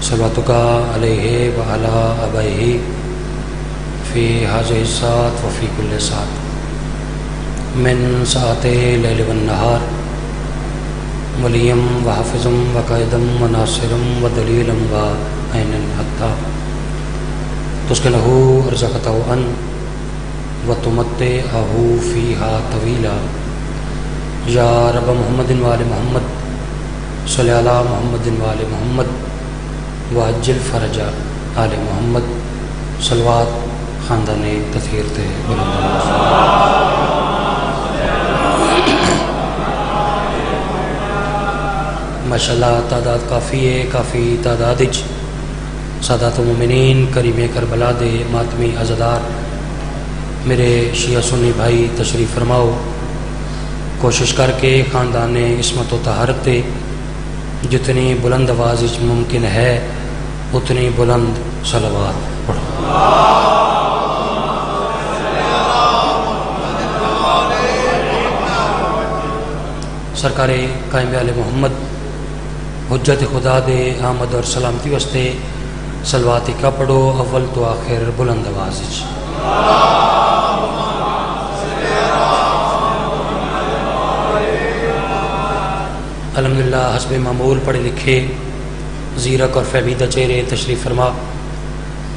صلواتک علیہ وعلی آبائہ فی ہذہ الساعۃ وفی کل ساعۃ من ساعت اللیل والنہار ولیم وحافظم وقائدم وناصرم ودلیلا وعینا حتی تسکنہ ارزقتہ ان وتمتعہ فیہا طویلا یا رب محمد وآل محمد صلی علی محمد وآل محمد وعجل فرج آل محمد صلوات خاندان تطہیر تے بلند ماشاءاللہ تعداد کافی ہے، کافی تعداد سادات مومنین کریم کربلا دے ماتمی عزادار میرے شیعہ سنی بھائی تشریف فرماؤ، کوشش کر کے خاندان عصمت و طہارت تے جتنی بلند آواز ممکن ہے اتنی بلند صلوات پڑھو۔ سرکار قائم آل محمد حجت خدا دے آمد اور سلامتی واسطے صلوات کا پڑھو اول تو آخر بلند آواز۔ الحمدللہ حسب معمول پڑھے لکھے زیرک اور فہمیدہ چہرے تشریف فرما،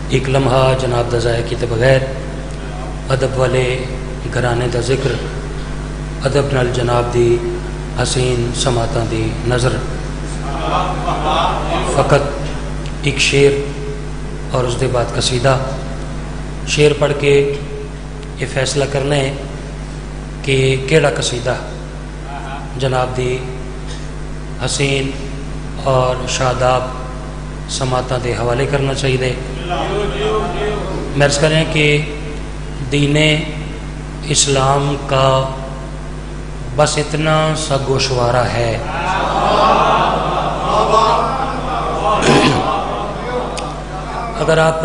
ایک لمحہ جناب دا ضائع کیتے بغیر ادب والے گھرانے دا ذکر، ادب نال جناب دی حسین سماعتاں دی نظر، فقط ایک شعر اور اس دے بعد قصیدہ، شعر پڑھ کے یہ فیصلہ کرنا ہے کہ کیڑا قصیدہ جناب دی حسین اور شاداب سماعتاں دے حوالے کرنا چاہیے۔ مرض کریں کہ دین اسلام کا بس اتنا سا گوشوارہ ہے، اگر آپ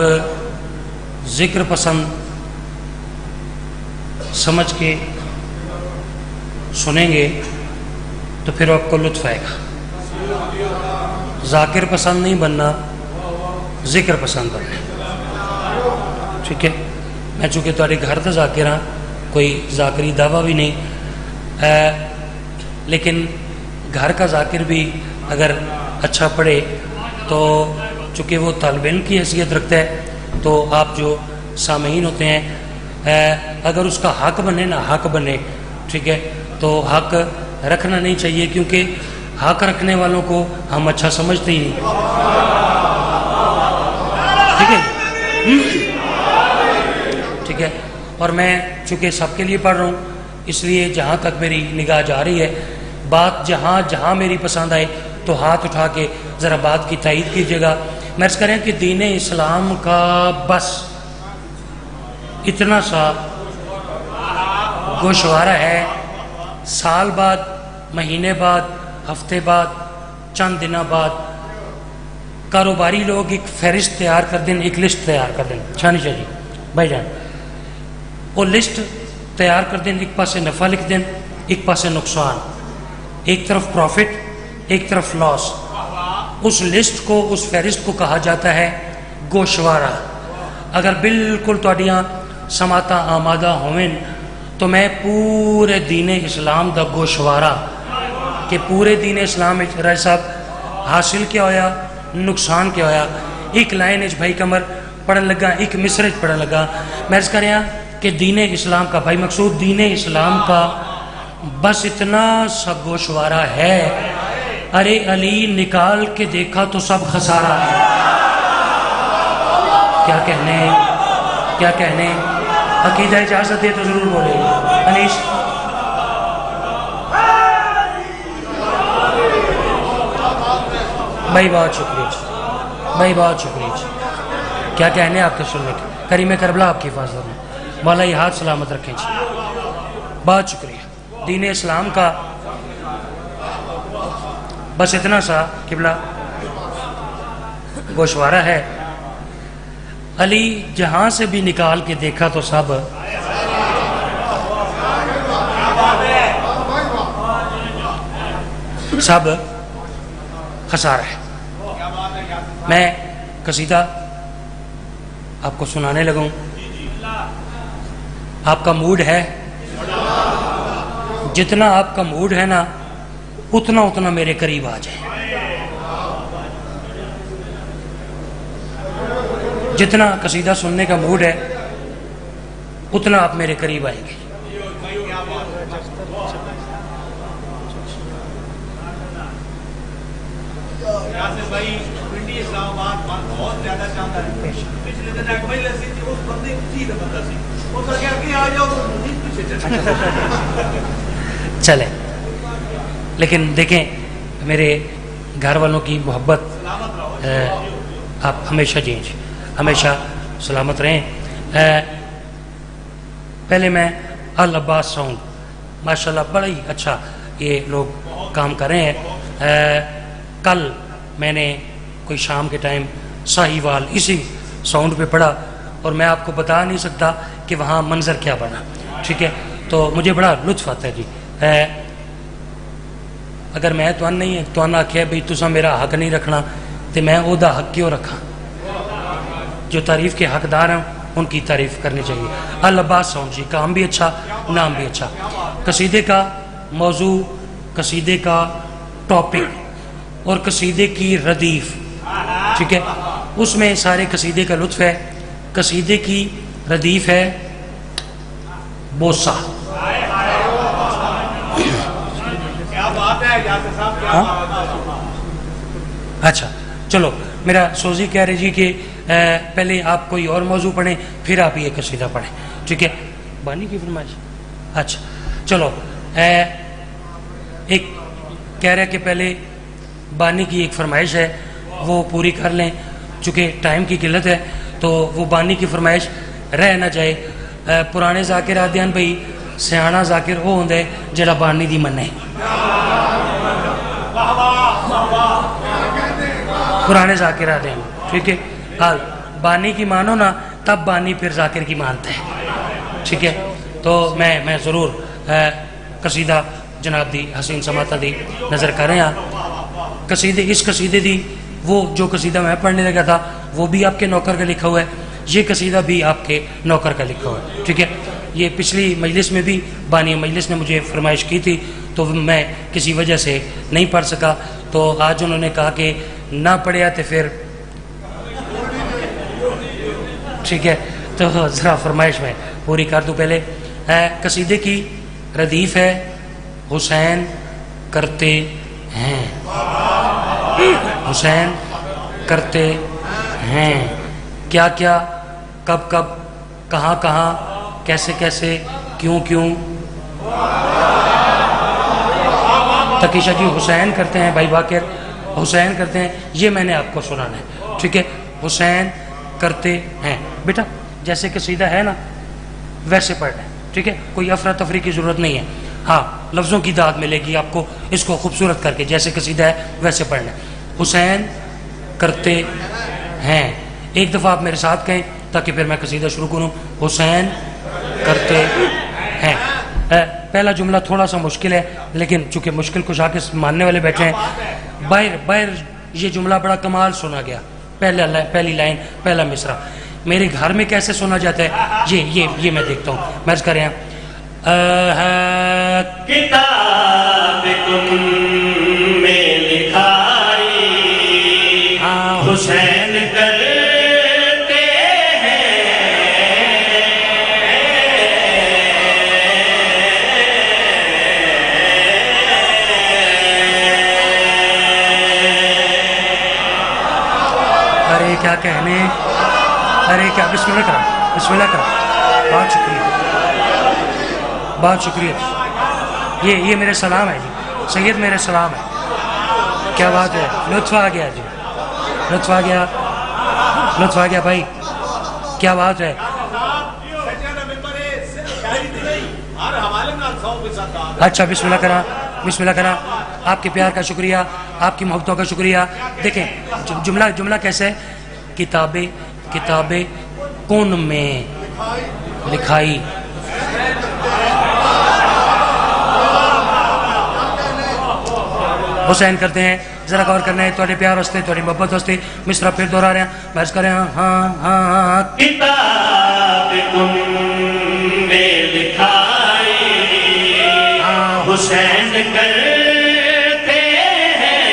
ذکر پسند سمجھ کے سنیں گے تو پھر آپ کو لطف آئے گا، ذاکر پسند نہیں بننا، ذکر پسند بننا، ٹھیک ہے؟ میں چونکہ تھوڑے گھر کا ذاکر ہاں، کوئی ذاکری دعویٰ بھی نہیں، لیکن گھر کا ذاکر بھی اگر اچھا پڑھے تو چونکہ وہ طالب علم کی حیثیت رکھتا ہے تو آپ جو سامعین ہوتے ہیں اگر اس کا حق بنے نا، حق بنے، ٹھیک ہے، تو حق رکھنا نہیں چاہیے، کیونکہ حق رکھنے والوں کو ہم اچھا سمجھتے ہی نہیں، ٹھیک ہے، ٹھیک ہے۔ اور میں چونکہ سب کے لیے پڑھ رہا ہوں اس لیے جہاں تک میری نگاہ جا رہی ہے، بات جہاں جہاں میری پسند آئے تو ہاتھ اٹھا کے ذرا بات کی تائید کیجیے گا۔ میں کریں کہ دین اسلام کا بس اتنا سا گوشوارہ ہے، سال بعد، مہینے بعد، ہفتے بعد، چند دنوں بعد کاروباری لوگ ایک فہرست تیار کر دیں، ایک لسٹ تیار کر دیں، چھانی چاہیے بھائی جان، وہ لسٹ تیار کر دیں، ایک پاسے نفع لکھ دیں، ایک پاسے نقصان، ایک طرف پروفٹ، ایک طرف لاس، اس لسٹ کو، اس فہرست کو کہا جاتا ہے گوشوارہ۔ اگر بالکل تواڈیاں سماعتاں آمادہ ہوئیں تو میں پورے دین اسلام دا گوشوارہ کہ پورے دین اسلام رائے صاحب حاصل کیا ہویا، نقصان کیا ہویا، ایک لائن بھائی کمر پڑھن لگا، ایک مصرچ پڑھن لگا، میں عرض کریا کہ دین اسلام کا بھائی مقصود دین اسلام کا بس اتنا سا گوشوارہ ہے، ارے علی نکال کے دیکھا تو سب خسارہ ہے۔ کیا کہنے، کیا کہنے، عقیدہ اجازت دے تو ضرور بولے انیش۔ بھائی بہت شکریہ، بھائی بہت شکریہ، کیا کہنے آپ کے سننے کے، کریم کربلا آپ کی حفاظت میں، مولا یہ ہاتھ سلامت رکھیں جی، بہت شکریہ۔ دین اسلام کا بس اتنا سا قبلہ گوشوارہ ہے، علی جہاں سے بھی نکال کے دیکھا تو سب خسارہ ہے۔ میں قصیدہ آپ کو سنانے لگا ہوں. آپ کا موڈ ہے, جتنا آپ کا موڈ ہے نا اتنا اتنا میرے قریب آ جائیں. جتنا قصیدہ سننے کا موڈ ہے اتنا آپ میرے قریب آئیں گے. چلے, لیکن دیکھیں میرے گھر والوں کی محبت, آپ ہمیشہ ہمیشہ سلامت رہیں. پہلے میں العباس ساؤنڈ, ماشاءاللہ بڑا ہی اچھا یہ لوگ کام کر رہے ہیں. کل میں نے کوئی شام کے ٹائم ساہیوال اسی ساؤنڈ پہ پڑھا اور میں آپ کو بتا نہیں سکتا کہ وہاں منظر کیا بنا. ٹھیک ہے, تو مجھے بڑا لطف آتا ہے جی. اگر میں تو نہیں تو آخیا بھائی تسا میرا حق نہیں رکھنا تو میں وہ حق کیوں رکھا. جو تعریف کے حقدار ہیں ان کی تعریف کرنی چاہیے. العباس ساؤنڈ جی, کام بھی اچھا, نام بھی اچھا. قصیدے کا موضوع, قصیدے کا ٹاپک اور قصیدے کی ردیف, ٹھیک ہے, اس میں سارے قصیدے کا لطف ہے. قصیدے کی ردیف ہے بوسہ. اچھا چلو, میرا سوزی کہہ رہے جی کہ پہلے آپ کوئی اور موضوع پڑھیں پھر آپ یہ قصیدہ پڑھیں. ٹھیک ہے, بانی کی فرمائش. اچھا چلو, ایک کہہ رہے کہ پہلے بانی کی ایک فرمائش ہے وہ پوری کر لیں, چونکہ ٹائم کی قلت ہے تو وہ بانی کی فرمائش رہ نہ جائے. پرانے ذاکر آدھے ہیں بھائی سیاح ذاکر وہ ہوں جڑا بانی دی منے. پرانے ذاکر آدھے ہیں, ٹھیک ہے, بانی کی مانو نا تب بانی پھر ذاکر کی مانتا ہے. ٹھیک ہے, تو میں ضرور قصیدہ جناب دی حسین سماعتاں دی نظر کر رہے ہیں. قصیدے, اس قصیدے دی وہ جو قصیدہ میں پڑھنے لگا تھا وہ بھی آپ کے نوکر کا لکھا ہوا ہے, یہ قصیدہ بھی آپ کے نوکر کا لکھا ہوا ہے. ٹھیک ہے, یہ پچھلی مجلس میں بھی بانی مجلس نے مجھے فرمائش کی تھی تو میں کسی وجہ سے نہیں پڑھ سکا, تو آج انہوں نے کہا کہ نہ پڑھیا تو پھر ٹھیک ہے, تو ذرا فرمائش میں پوری کر دوں. پہلے قصیدے کی ردیف ہے حسین کرتے ہیں. حسین کرتے ہیں کیا کیا, کب کب, کہاں کہاں, کیسے کیسے, کیوں کیوں. تقیشہ جی حسین کرتے ہیں, بھائی باقر حسین کرتے ہیں, یہ میں نے آپ کو سنانا ہے. ٹھیک ہے, حسین کرتے ہیں بیٹا جیسے قصیدہ ہے نا ویسے پڑھنا ہے. ٹھیک ہے, کوئی افراتفری کی ضرورت نہیں ہے. ہاں لفظوں کی داد ملے گی آپ کو, اس کو خوبصورت کر کے جیسے قصیدہ ہے ویسے پڑھنا ہے. حسین کرتے ہیں, ایک دفعہ آپ میرے ساتھ کہیں تاکہ پھر میں قصیدہ شروع کروں. حسین کرتے ہیں. پہلا جملہ تھوڑا سا مشکل ہے لیکن چونکہ مشکل کچھ آ کے ماننے والے بیٹھے ہیں. باہر یہ جملہ بڑا کمال سنا گیا, پہلی لائن پہلا مصرع. میرے گھر میں کیسے سنا جاتا ہے یہ میں دیکھتا ہوں. میں عرض کر رہا ہوں کتاب تم میں لکھائی حسین کرتے ہیں. ارے کیا کہنے, ارے کیا, بسم اللہ کرا, بسم اللہ کرا. بہت شکریہ, بہت شکریہ. یہ میرے سلام ہے جی, سید میرے سلام ہے. کیا بات ہے, لطف آ گیا جی, لطف آ گیا, لطف آ گیا بھائی, کیا بات ہے. اچھا بسم اللہ کرا, بسم اللہ کرا. آپ کے پیار کا شکریہ, آپ کی محبتوں کا شکریہ. دیکھیں جملہ کیسے ہے, کتابیں کتابیں کون میں لکھائی. حسین کرتے ہیں ذرا غور کرنا ہے تھوڑے پیار واسطے تھوڑی محبت واسطے مصرع پھر دوہرا رہے ہیں میں عرض کر رہا ہوں ہاں ہاں ہاں کتاب کن میں لکھائی حسین کرتے ہیں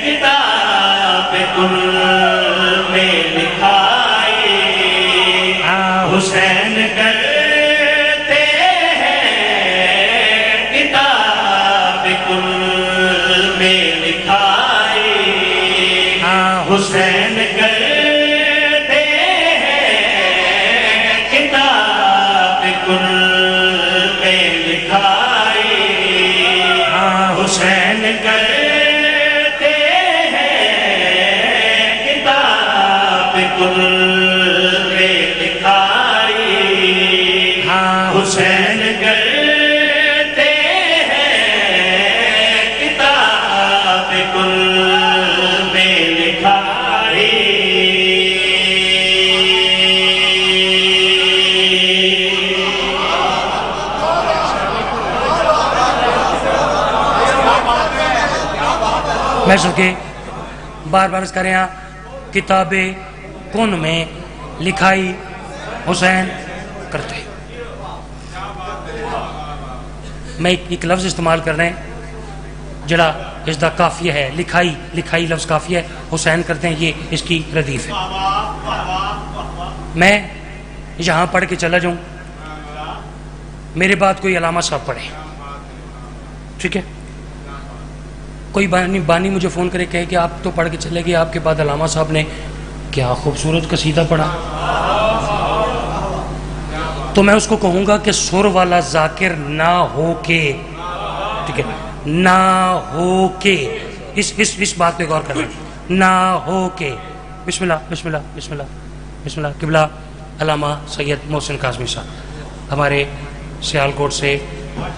کتاب کن میں لکھائی حسین کرتے ہیں کتاب کن میں لکھائی حسین کرتے ہیں کتاب کن میں لکھائی حسین کرتے ہیں کتاب کن میں لکھائی حسین کرتے ہیں کتاب کن میں لکھائی میں سب کے بار بار عرض کر رہے ہیں کتاب کن میں لکھائی حسین کرتے ہیں میں ایک لفظ استعمال کر رہے ہیں جڑا اس دا کافیہ ہے لکھائی لکھائی لفظ کافیہ ہے حسین کرتے ہیں یہ اس کی ردیف ہے میں یہاں پڑھ کے چلا جاؤں میرے بعد کوئی علامہ صاحب پڑھے ٹھیک ہے کوئی بانی مجھے فون کرے کہے کہ آپ تو پڑھ کے چلے گئے آپ کے بعد علامہ صاحب نے کیا خوبصورت قصیدہ پڑھا تو میں اس کو کہوں گا کہ سر والا ذاکر نہ ہو کے ٹھیک ہے نہ ہو کے اس بات پہ غور کرنا نہ ہو کے بسم اللہ بسم اللہ بسم اللہ بسم اللہ قبلہ علامہ سید محسن قاسمی صاحب ہمارے سیالکوٹ سے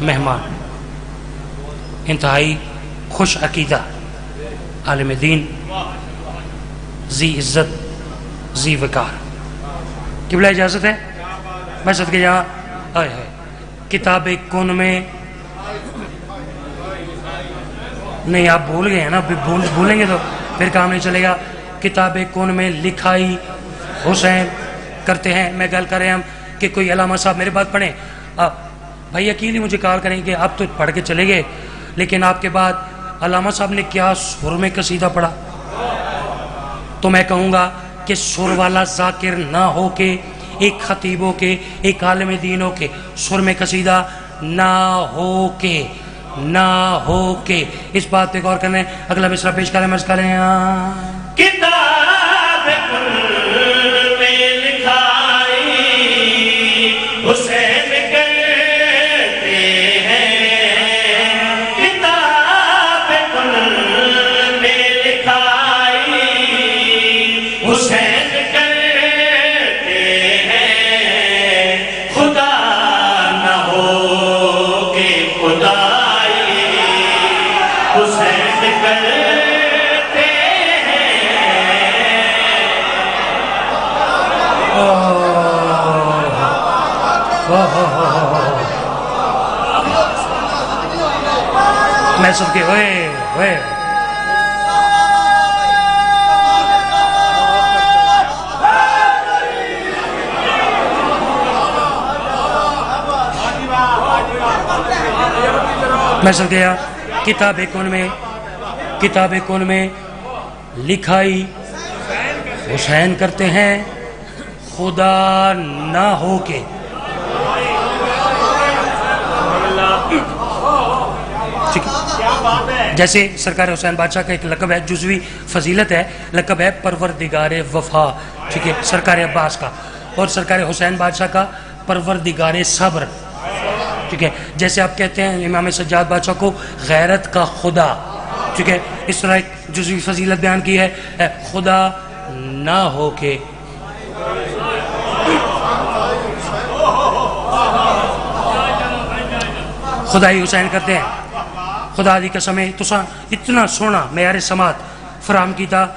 مہمان انتہائی خوش عقیدہ عالم دین ذی عزت ذی وقار قبلہ اجازت ہے میں صدقے یہاں آئے ہے کتاب کن میں نہیں آپ بھول گئے ہیں نا بھولیں گے تو پھر کام نہیں چلے گا کتاب کن میں لکھائی حسین کرتے ہیں میں گل کر رہے ہیں ہم کہ کوئی علامہ صاحب میرے بات پڑھیں آپ بھائی یقین ہی مجھے کال کریں کہ آپ تو پڑھ کے چلے گئے لیکن آپ کے بعد علامہ صاحب نے کیا سر میں قصیدہ پڑھا تو میں کہوں گا کہ سر والا ذاکر نہ ہو کے ایک خطیب ہو کے ایک عالم دین ہو کے سر میں قصیدہ نہ ہو کے اس بات پہ غور کرنے اگلا مصرع پیش کریں مرض کریں کتاب کن میں لکھائی حسین کرتے ہیں کتاب کن میں لکھائی حسین کرتے ہیں خدا نہ ہو کہ خدائی حسین کرتے ہیں میں سب کے ہوئے میں سب گیا کتاب کن میں لکھائی حسین کرتے ہیں خدا نہ ہو کے جیسے سرکار حسین بادشاہ کا ایک لقب ہے جزوی فضیلت ہے لقب ہے پروردگار وفا ٹھیک ہے سرکار عباس کا اور سرکار حسین بادشاہ کا پروردگار صبر ٹھیک ہے جیسے آپ کہتے ہیں امام سجاد بادشاہ کو غیرت کا خدا ٹھیک ہے اس طرح ایک جزوی فضیلت بیان کی ہے خدا نہ ہو کے خدائی حسین کرتے ہیں خدا دی قسم ہے تساں اتنا سونا معیار سماعت فراہم کیتا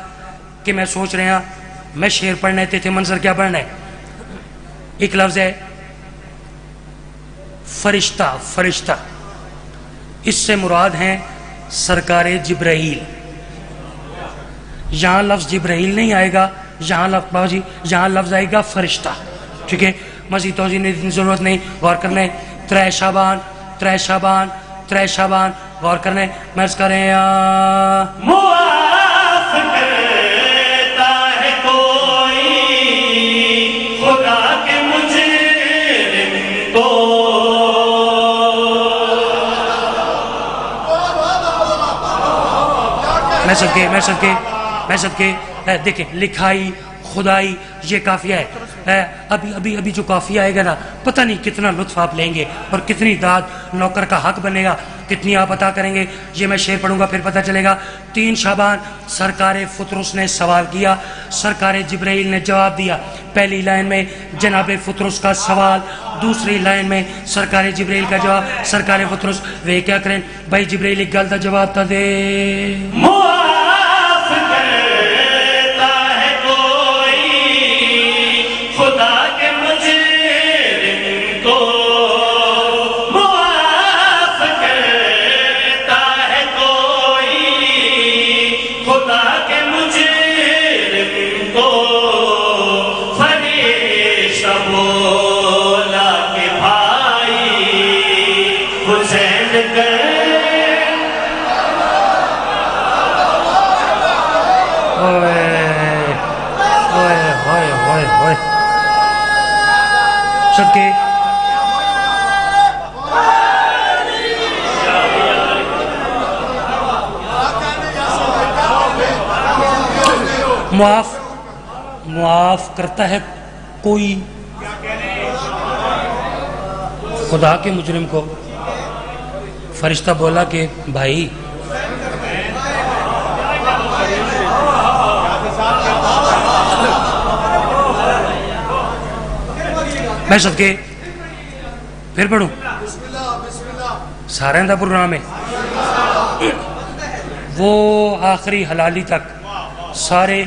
کہ میں سوچ رہے ہیں میں شعر پڑھنے تھے منظر کیا پڑھنا ہے ایک لفظ ہے فرشتہ اس سے مراد ہیں سرکار جبرائیل. یہاں لفظ جبرائیل نہیں آئے گا, یہاں لفظ بابا جی یہاں لفظ آئے گا فرشتہ. ٹھیک ہے, مزید توضیح کی ضرورت نہیں, غور کرنا ہے. 3 شعبان 3 شعبان 3 شعبان غور کرنا ہے. مرض کریں معاف کرتا ہے کوئی خدا کے مجرم کو. میں سب کے دیکھیں لکھائی خدائی یہ کافیہ ہے. ابھی جو کافیہ آئے گا نا, پتہ نہیں کتنا لطف آپ لیں گے اور کتنی داد نوکر کا حق بنے گا, کتنی آپ عطا کریں گے. یہ میں شعر پڑھوں گا پھر پتہ چلے گا. 3 شعبان سرکار فطرس نے سوال کیا, سرکار جبرائیل نے جواب دیا. پہلی لائن میں جناب فطرس کا سوال, دوسری لائن میں سرکار جبرائیل کا جواب. سرکار فطرس وہ کیا کریں بھائی جبرائیل ایک گل کا جواب تا دے. معاف کرتا ہے کوئی خدا کے مجرم کو. معاف کرتا ہے کوئی خدا کے مجرم کو. فرشتہ بولا کہ بھائی حسین کر صدقے معاف کرتا ہے کوئی خدا کے مجرم کو. فرشتہ بولا کہ بھائی میں صدقے پھر پڑھوں, سارے دا پروگرام ہے. وہ آخری حلالی تک سارے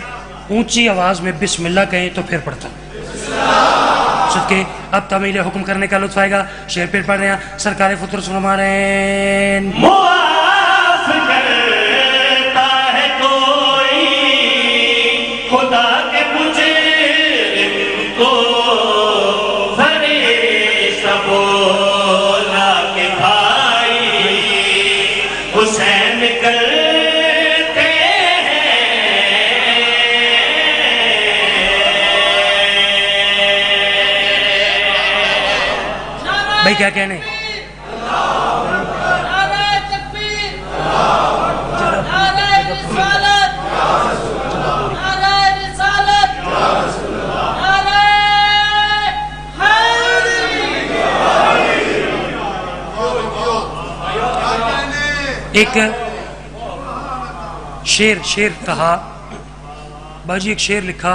اونچی آواز میں بسم اللہ کہیں تو پھر پڑھتا. صدقے اب تعمیل حکم کرنے کا لطف آئے گا. شعر پھر پڑھ رہے ہیں. سرکار فطرس فرما رہے ہیں معاف کرتا ہے کوئی خدا کے مجرم کو. فرشتہ بولا کہ بھائی حسین کرتے ہیں. بھائی کیا کہنے نعرہ تکبیر، نعرہ رسالت، نعرہ رسالت، نعرہ حیدری. ایک شعر کہا باجی, ایک شعر لکھا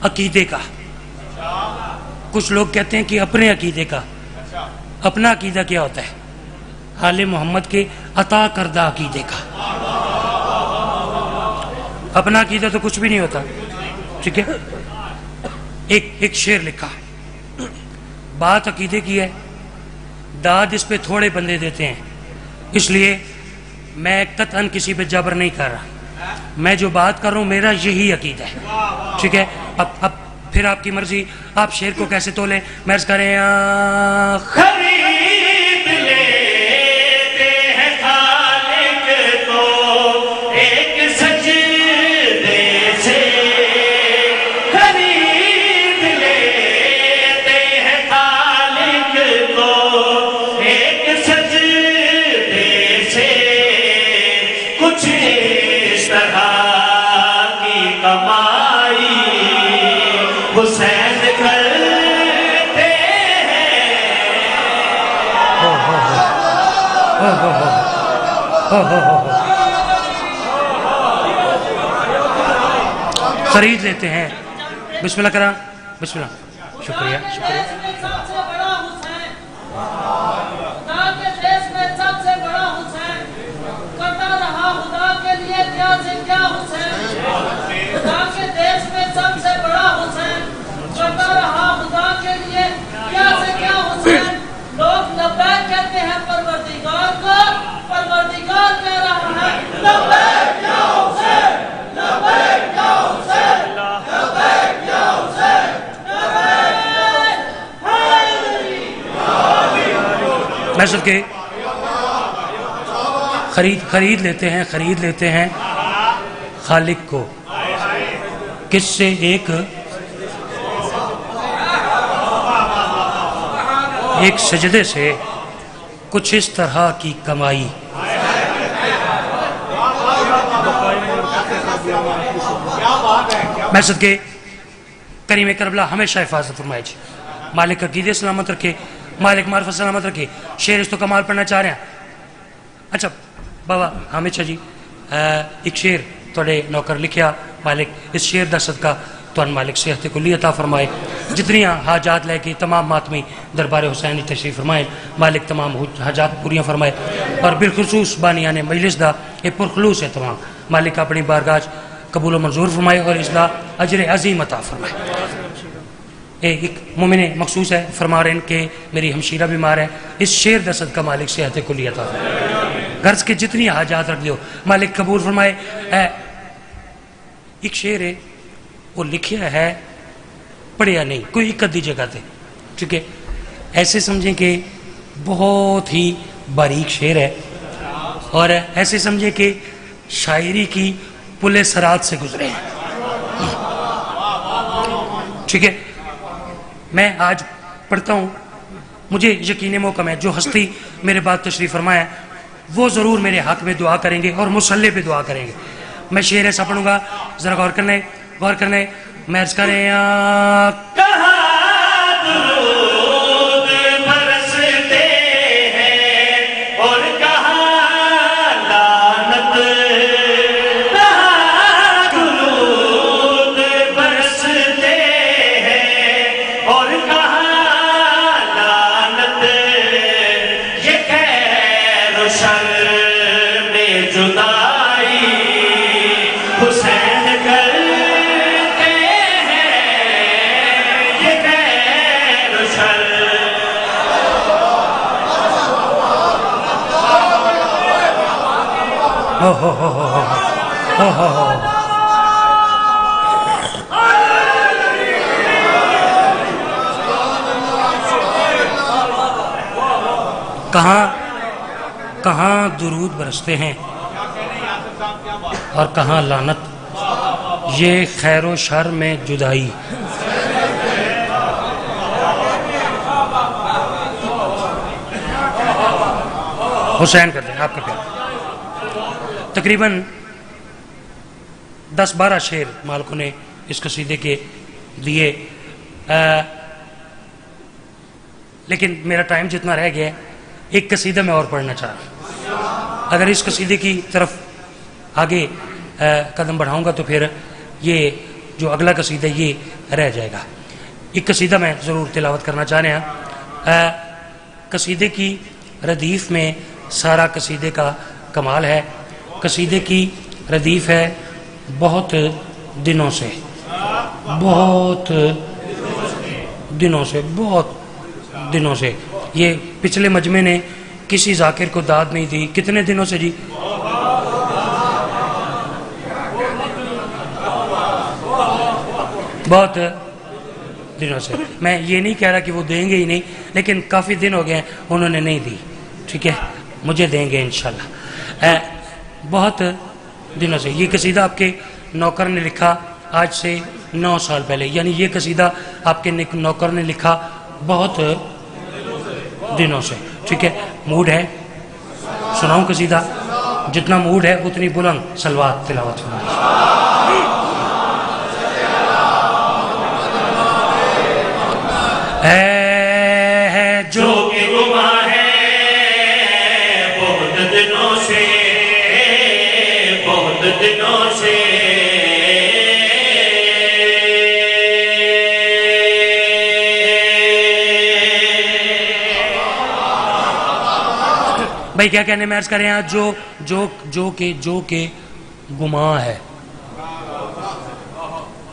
عقیدے کا. کچھ لوگ کہتے ہیں کہ اپنے عقیدے کا. اپنا عقیدہ کیا ہوتا ہے؟ آل محمد کے عطا کردہ عقیدے کا. اپنا عقیدہ تو کچھ بھی نہیں ہوتا. ٹھیک ہے, ایک شعر لکھا, بات عقیدے کی ہے, داد اس پہ تھوڑے بندے دیتے ہیں. اس لیے میں قطعاً کسی پہ جبر نہیں کر رہا. میں جو بات کر رہا ہوں میرا یہی عقیدہ ہے. ٹھیک ہے, اب پھر آپ کی مرضی, آپ شعر کو کیسے تولیں. مرض کریں خرید لیتے ہیں خالق کو ایک سجدے سے. خرید لیتے ہیں خالق کو ایک سجدے سے. کچھ اس طرح کی کمائی حسین کرتے خرید لیتے ہیں. بسم اللہ کرا, بسم اللہ. شکریہ شکریہ. سب سے بڑا حسین, خدا کے دیش میں سب سے بڑا حسین, کرتا رہا خدا کے لیے کیا سے کیا حسین. خدا کے دیش میں سب سے بڑا حسین, کرتا رہا خدا کے لیے کیا سے کیا حسین. لوگ لبیک کہتے ہیں پروردگار کو, پروردگار کہہ محسوس کے خرید لیتے ہیں خالق کو کس سے؟ ایک سجدے سے، کچھ اس طرح کی کمائی. محسوس کے کریم کربلا ہمیشہ حفاظت فرمائے جی. مالک عقیدے سلامت رکھے، مالک معرفت سلامت رکھے. شعر اس تو کمال پڑھنا چاہ رہے ہیں. اچھا بابا حامد شاہ جی ایک شعر توڑے نوکر لکھیا، مالک اس شعر دا صدقہ تو ان مالک صحت کلی عطا فرمائے. جتنی حاجات لے کے تمام ماتمی دربار حسین تشریف فرمائے، مالک تمام حاجات پوریاں فرمائے. اور بالخصوص بانیان مجلس دا یہ پرخلوص ہے تمام، مالک اپنی بارگاہ قبول و منظور فرمائے اور اس دا اجر عظیم عطا فرمائے. ایک مومن مخصوص ہے، فرما رہے ہیں کہ میری ہمشیرہ بیمار ہے، اس شعر دا صدقہ مالک صحت کلی عطا فرمائے. غرض کے جتنی حاجات رکھ لیو مالک قبول فرمائے. ایک شعر ہے وہ لکھیا ہے، پڑھیا نہیں کوئی ایک ادھی جگہ تے، ٹھیک ہے؟ ایسے سمجھیں کہ بہت ہی باریک شعر ہے اور ایسے سمجھیں کہ شاعری کی پل سرات سے گزرے ہیں، ٹھیک ہے؟ میں آج پڑھتا ہوں، مجھے یقین محکم ہے جو ہستی میرے بعد تشریف فرمایا وہ ضرور میرے حق میں دعا کریں گے اور مصلی پہ دعا کریں گے. میں شعر ایسا پڑھوں گا، ذرا غور کرنے میں عرض کریں کہاں درود برستے ہیں اور کہاں لعنت، کہاں درود برستے ہیں اور کہاں لعنت. یہ خیر و شر میں جدائی حسین کرتے ہیں. یہ خیر و شر کہاں درود برستے ہیں اور کہاں لعنت، یہ خیر و شر میں جدائی. حسین کرتے ہیں آپ کا پیار. تقریباً 10-12 شعر مالکوں نے اس قصیدے کے دیے، لیکن میرا ٹائم جتنا رہ گیا ہے ایک قصیدہ میں اور پڑھنا چاہ رہا ہوں. اگر اس قصیدے کی طرف آگے قدم بڑھاؤں گا تو پھر یہ جو اگلا قصیدہ یہ رہ جائے گا. ایک قصیدہ میں ضرور تلاوت کرنا چاہ رہے ہیں. قصیدے کی ردیف میں سارا قصیدے کا کمال ہے. قصیدے کی ردیف ہے بہت دنوں سے. یہ پچھلے مجمع نے کسی ذاکر کو داد نہیں دی. کتنے دنوں سے جی؟ بہت دنوں سے. میں یہ نہیں کہہ رہا کہ وہ دیں گے ہی نہیں، لیکن کافی دن ہو گئے ہیں انہوں نے نہیں دی، ٹھیک ہے؟ مجھے دیں گے انشاءاللہ. بہت دنوں سے یہ قصیدہ آپ کے نوکر نے لکھا آج سے 9 سال پہلے، یعنی یہ قصیدہ آپ کے نوکر نے لکھا بہت دنوں سے، ٹھیک ہے؟ موڈ ہے سناؤں قصیدہ؟ جتنا موڈ ہے اتنی بلند صلوات تلاوت فرمائیں. ہے جو کہ گماں ہے بہت دنوں سے، بہت دنوں سے. بھائی کیا کہنے میں عرض کریں ہیں؟ جو کہ گماں ہے.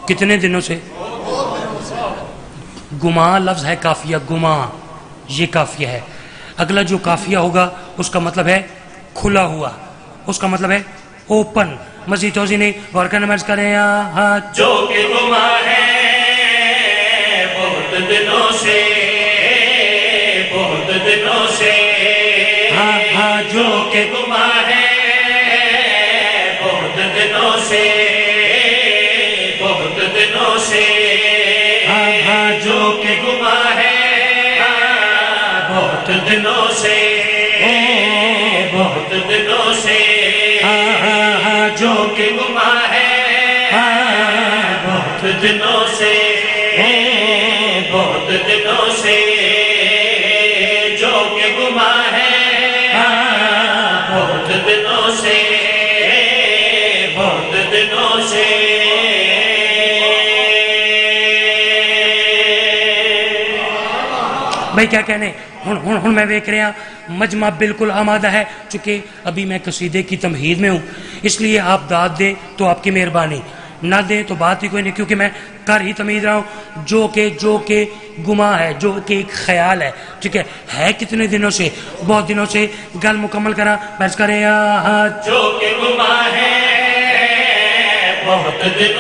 کتنے دنوں سے؟ گماں لفظ ہے کافیہ، گماں یہ کافیہ ہے. اگلا جو کافیہ ہوگا اس کا مطلب ہے کھلا ہوا، اس کا مطلب ہے اوپن. مزید توضیح نہیں، غور کرنے میں عرض کریں ہاں. جو کہ گماں ہے بہت دنوں سے، بہت دنوں سے. ہاں ہاں جو کہ گما ہے بہت دنوں سے بہت دنوں سے ہاں ہاں جو کہ گما ہے بہت دنوں سے بہت دنوں سے ہاں ہاں ہاں جو کہ گما ہے بہت دنوں سے بہت دنوں سے جو کہ گما ہے بہت دنوں سے بہت دنوں سے بھائی کیا کہنے ہن میں دیکھ رہا مجمع بالکل آمادہ ہے، چونکہ ابھی میں قصیدے کی تمہید میں ہوں، اس لیے آپ داد دیں تو آپ کی مہربانی، نہ دیں تو بات ہی کوئی نہیں، کیونکہ میں کر ہی تمہید رہا ہوں۔ جو کہ گما ہے، جو کہ ایک خیال ہے، ٹھیک ہے کتنے دنوں سے؟ بہت دنوں سے۔ گل مکمل کرا بس کریں جو کہ گما ہے بہت دنوں